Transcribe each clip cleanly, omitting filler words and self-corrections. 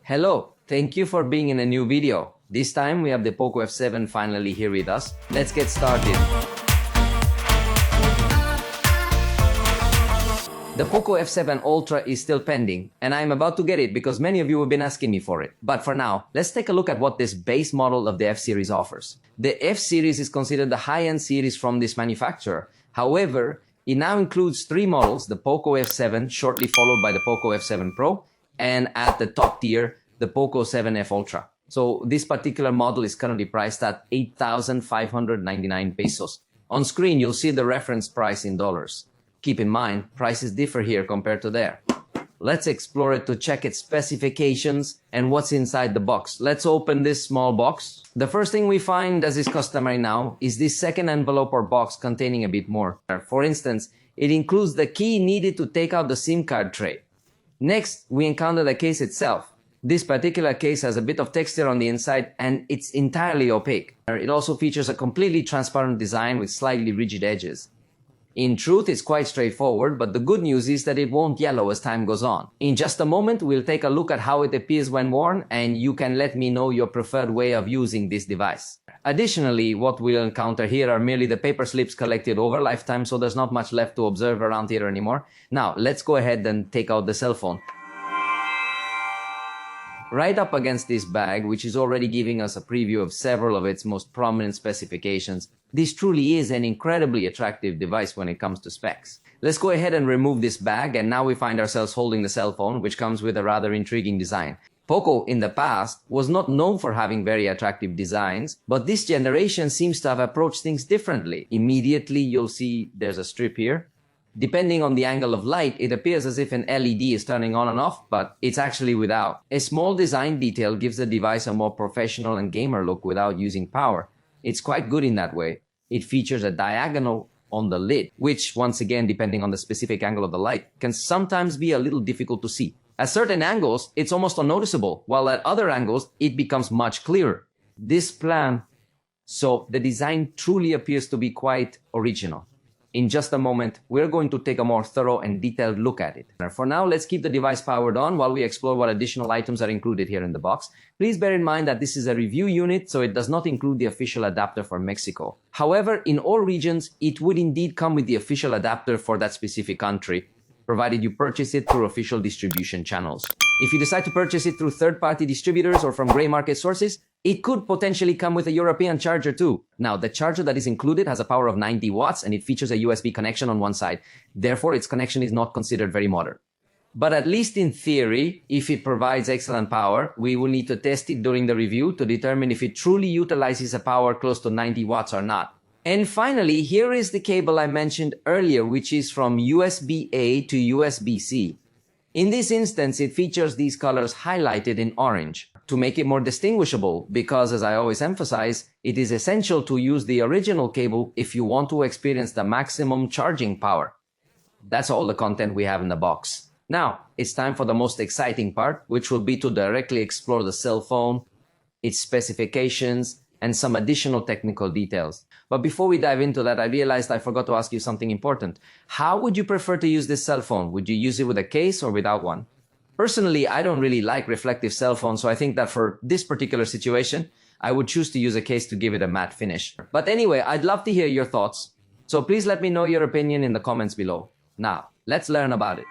Hello, thank you for being in a new video. This time we have the POCO F7 finally here with us. Let's get started. The POCO F7 Ultra is still pending, and I'm about to get it because many of you have been asking me for it. But for now, let's take a look at what this base model of the F series offers. The F series is considered the high-end series from this manufacturer. However, it now includes three models, the POCO F7, shortly followed by the POCO F7 Pro, and at the top tier, the POCO 7F Ultra. So this particular model is currently priced at 8,599 pesos. On screen, you'll see the reference price in dollars. Keep in mind, prices differ here compared to there. Let's explore it to check its specifications and what's inside the box. Let's open this small box. The first thing we find, as is customary now, is this second envelope or box containing a bit more. For instance, it includes the key needed to take out the SIM card tray. Next, we encounter the case itself. This particular case has a bit of texture on the inside and it's entirely opaque. It also features a completely transparent design with slightly rigid edges. In truth, it's quite straightforward, but the good news is that it won't yellow as time goes on. In just a moment, we'll take a look at how it appears when worn, and you can let me know your preferred way of using this device. Additionally, what we'll encounter here are merely the paper slips collected over lifetime, so there's not much left to observe around here anymore. Now, let's go ahead and take out the cell phone. Right up against this bag, which is already giving us a preview of several of its most prominent specifications, this truly is an incredibly attractive device when it comes to specs. Let's go ahead and remove this bag, and now we find ourselves holding the cell phone, which comes with a rather intriguing design. POCO in the past was not known for having very attractive designs, but this generation seems to have approached things differently. Immediately, you'll see there's a strip here. Depending on the angle of light, it appears as if an LED is turning on and off, but it's actually without. A small design detail gives the device a more professional and gamer look without using power. It's quite good in that way. It features a diagonal on the lid, which, once again, depending on the specific angle of the light, can sometimes be a little difficult to see. At certain angles, it's almost unnoticeable, while at other angles, it becomes much clearer. So the design truly appears to be quite original. In just a moment, we're going to take a more thorough and detailed look at it. For now, let's keep the device powered on while we explore what additional items are included here in the box. Please bear in mind that this is a review unit, so it does not include the official adapter for Mexico. However, in all regions, it would indeed come with the official adapter for that specific country, provided you purchase it through official distribution channels. If you decide to purchase it through third-party distributors or from gray market sources, it could potentially come with a European charger too. Now, the charger that is included has a power of 90 watts and it features a USB connection on one side. Therefore, its connection is not considered very modern. But at least in theory, if it provides excellent power, we will need to test it during the review to determine if it truly utilizes a power close to 90 watts or not. And finally, here is the cable I mentioned earlier, which is from USB-A to USB-C. In this instance, it features these colors highlighted in orange to make it more distinguishable because, as I always emphasize, it is essential to use the original cable if you want to experience the maximum charging power. That's all the content we have in the box. Now, it's time for the most exciting part, which will be to directly explore the cell phone, its specifications, and some additional technical details. But before we dive into that, I realized I forgot to ask you something important. How would you prefer to use this cell phone? Would you use it with a case or without one? Personally, I don't really like reflective cell phones, so I think that for this particular situation, I would choose to use a case to give it a matte finish. But anyway, I'd love to hear your thoughts, so please let me know your opinion in the comments below. Now, let's learn about it.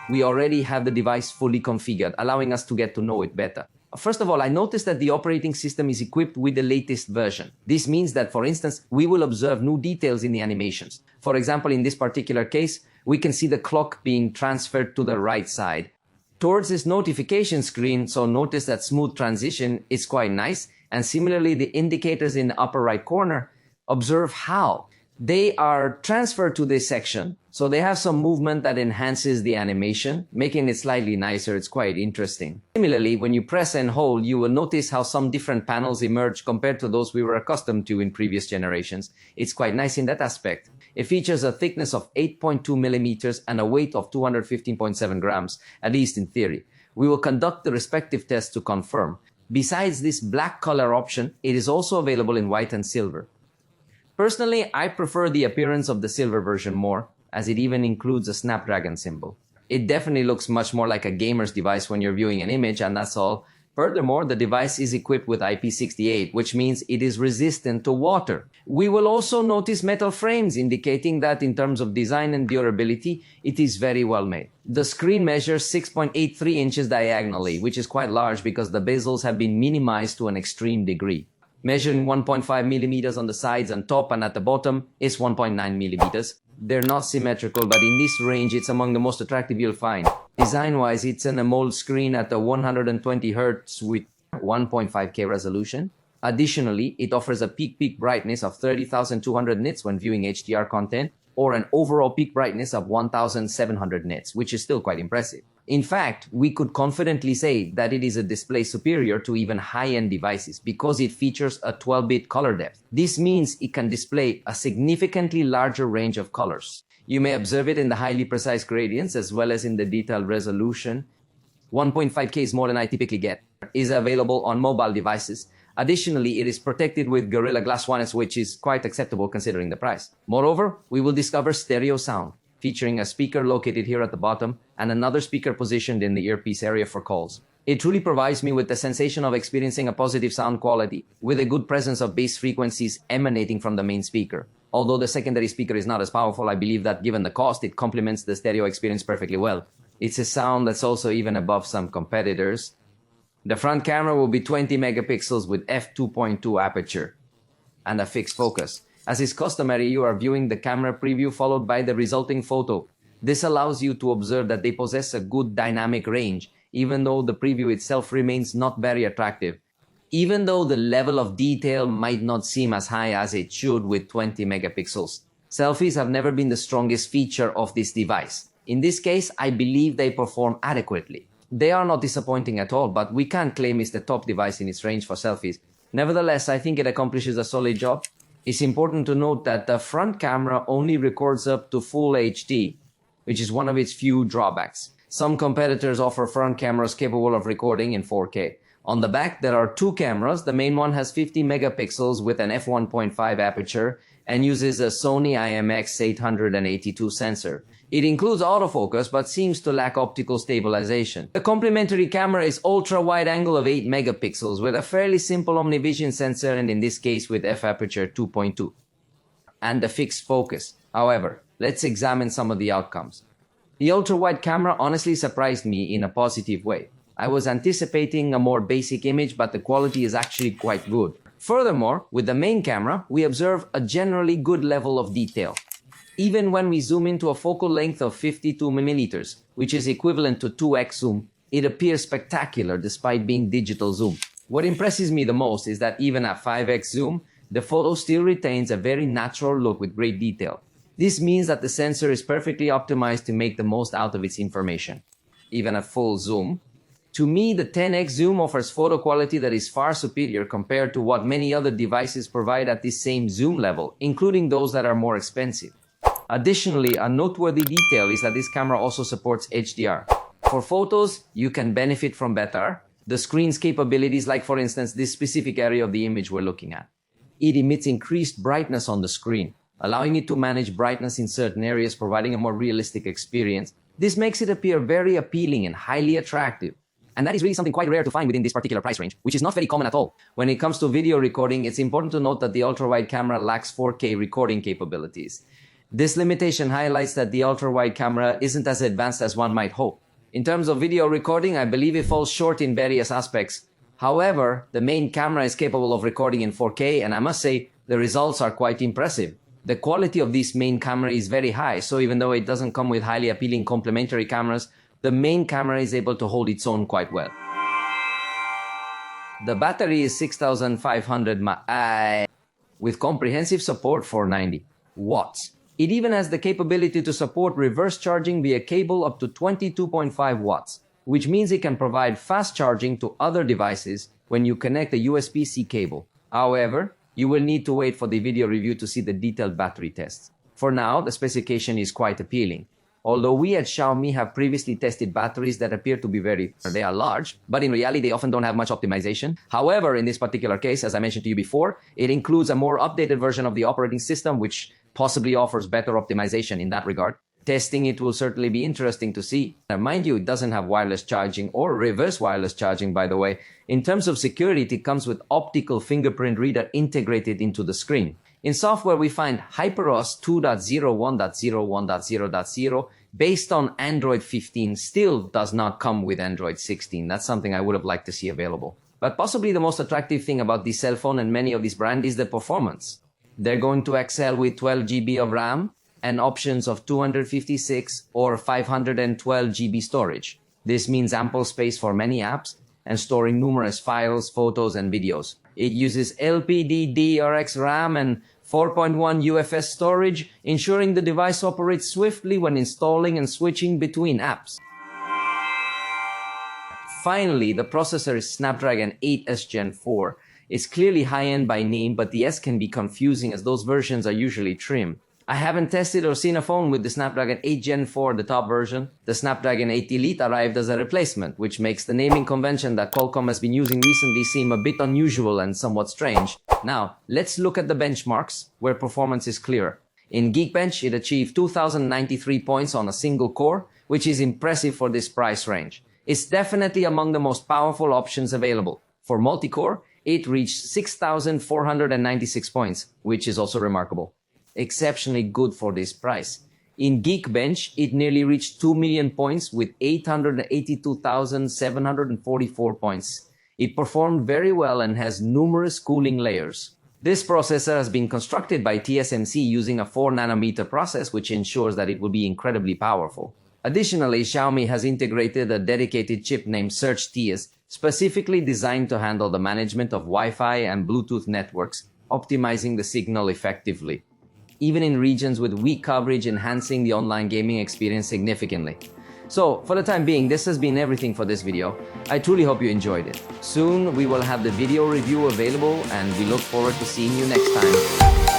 We already have the device fully configured, allowing us to get to know it better. First of all, I noticed that the operating system is equipped with the latest version. This means that, for instance, we will observe new details in the animations. For example, in this particular case, we can see the clock being transferred to the right side towards this notification screen, so notice that smooth transition is quite nice. And similarly, the indicators in the upper right corner, observe how they are transferred to this section. So they have some movement that enhances the animation, making it slightly nicer. It's quite interesting. Similarly, when you press and hold, you will notice how some different panels emerge compared to those we were accustomed to in previous generations. It's quite nice in that aspect. It features a thickness of 8.2 millimeters and a weight of 215.7 grams, at least in theory. We will conduct the respective tests to confirm. Besides this black color option, it is also available in white and silver. Personally, I prefer the appearance of the silver version more, as it even includes a Snapdragon symbol. It definitely looks much more like a gamer's device when you're viewing an image, and that's all. Furthermore, the device is equipped with IP68, which means it is resistant to water. We will also notice metal frames, indicating that in terms of design and durability, it is very well made. The screen measures 6.83 inches diagonally, which is quite large because the bezels have been minimized to an extreme degree. Measuring 1.5 millimeters on the sides and top, and at the bottom is 1.9 millimeters. They're not symmetrical, but in this range, it's among the most attractive you'll find. Design-wise, it's an AMOLED screen at a 120 Hz with 1.5K resolution. Additionally, it offers a peak brightness of 30,200 nits when viewing HDR content, or an overall peak brightness of 1,700 nits, which is still quite impressive. In fact, we could confidently say that it is a display superior to even high-end devices because it features a 12-bit color depth. This means it can display a significantly larger range of colors. You may observe it in the highly precise gradients as well as in the detailed resolution. 1.5K is more than I typically get. It is available on mobile devices. Additionally, it is protected with Gorilla Glass 1S, which is quite acceptable considering the price. Moreover, we will discover stereo sound, featuring a speaker located here at the bottom and another speaker positioned in the earpiece area for calls. It truly provides me with the sensation of experiencing a positive sound quality with a good presence of bass frequencies emanating from the main speaker. Although the secondary speaker is not as powerful, I believe that given the cost, it complements the stereo experience perfectly well. It's a sound that's also even above some competitors. The front camera will be 20 megapixels with f2.2 aperture and a fixed focus. As is customary, you are viewing the camera preview followed by the resulting photo. This allows you to observe that they possess a good dynamic range, even though the preview itself remains not very attractive. Even though the level of detail might not seem as high as it should with 20 megapixels. Selfies have never been the strongest feature of this device. In this case, I believe they perform adequately. They are not disappointing at all, but we can't claim it's the top device in its range for selfies. Nevertheless, I think it accomplishes a solid job. It's important to note that the front camera only records up to full HD, which is one of its few drawbacks. Some competitors offer front cameras capable of recording in 4K. On the back, there are two cameras. The main one has 50 megapixels with an f1.5 aperture and uses a Sony IMX882 sensor. It includes autofocus but seems to lack optical stabilization. The complementary camera is ultra-wide angle of 8 megapixels with a fairly simple omnivision sensor, and in this case with f-aperture 2.2 and a fixed focus. However, let's examine some of the outcomes. The ultra-wide camera honestly surprised me in a positive way. I was anticipating a more basic image, but the quality is actually quite good. Furthermore, with the main camera, we observe a generally good level of detail. Even when we zoom into a focal length of 52 millimeters, which is equivalent to 2x zoom, it appears spectacular despite being digital zoom. What impresses me the most is that even at 5x zoom, the photo still retains a very natural look with great detail. This means that the sensor is perfectly optimized to make the most out of its information. Even at full zoom, to me, the 10x zoom offers photo quality that is far superior compared to what many other devices provide at this same zoom level, including those that are more expensive. Additionally, a noteworthy detail is that this camera also supports HDR. For photos, you can benefit from better the screen's capabilities, like for instance, this specific area of the image we're looking at. It emits increased brightness on the screen, allowing it to manage brightness in certain areas, providing a more realistic experience. This makes it appear very appealing and highly attractive. And that is really something quite rare to find within this particular price range, which is not very common at all. When it comes to video recording, it's important to note that the ultra-wide camera lacks 4K recording capabilities. This limitation highlights that the ultra-wide camera isn't as advanced as one might hope. In terms of video recording, I believe it falls short in various aspects. However, the main camera is capable of recording in 4K, and I must say, the results are quite impressive. The quality of this main camera is very high, so even though it doesn't come with highly appealing complementary cameras, the main camera is able to hold its own quite well. The battery is 6,500 mAh with comprehensive support for 90 watts. It even has the capability to support reverse charging via cable up to 22.5 watts, which means it can provide fast charging to other devices when you connect a USB-C cable. However, you will need to wait for the video review to see the detailed battery tests. For now, the specification is quite appealing. Although we at Xiaomi have previously tested batteries that appear to be they are large, but in reality they often don't have much optimization. However, in this particular case, as I mentioned to you before, it includes a more updated version of the operating system which possibly offers better optimization in that regard. Testing it will certainly be interesting to see. Now, mind you, it doesn't have wireless charging or reverse wireless charging, by the way. In terms of security, it comes with optical fingerprint reader integrated into the screen. In software, we find HyperOS 2.0.1.0.1.0.0 based on Android 15 still does not come with Android 16. That's something I would have liked to see available. But possibly the most attractive thing about this cell phone and many of these brands is the performance. They're going to excel with 12 GB of RAM and options of 256 or 512 GB storage. This means ample space for many apps and storing numerous files, photos, and videos. It uses LPDDR4X RAM and 4.1 UFS storage, ensuring the device operates swiftly when installing and switching between apps. Finally, the processor is Snapdragon 8S Gen 4. It's clearly high-end by name, but the S can be confusing as those versions are usually trim. I haven't tested or seen a phone with the Snapdragon 8 Gen 4, the top version. The Snapdragon 8 Elite arrived as a replacement, which makes the naming convention that Qualcomm has been using recently seem a bit unusual and somewhat strange. Now, let's look at the benchmarks, where performance is clear. In Geekbench, it achieved 2,093 points on a single core, which is impressive for this price range. It's definitely among the most powerful options available. For multi-core, it reached 6,496 points, which is also remarkable. Exceptionally good for this price. In Geekbench, it nearly reached 2 million points with 882,744 points. It performed very well and has numerous cooling layers. This processor has been constructed by TSMC using a 4nm process, which ensures that it will be incredibly powerful. Additionally, Xiaomi has integrated a dedicated chip named SearchTS, specifically designed to handle the management of Wi-Fi and Bluetooth networks, optimizing the signal effectively, even in regions with weak coverage, enhancing the online gaming experience significantly. So, for the time being, this has been everything for this video. I truly hope you enjoyed it. Soon, we will have the video review available, and we look forward to seeing you next time.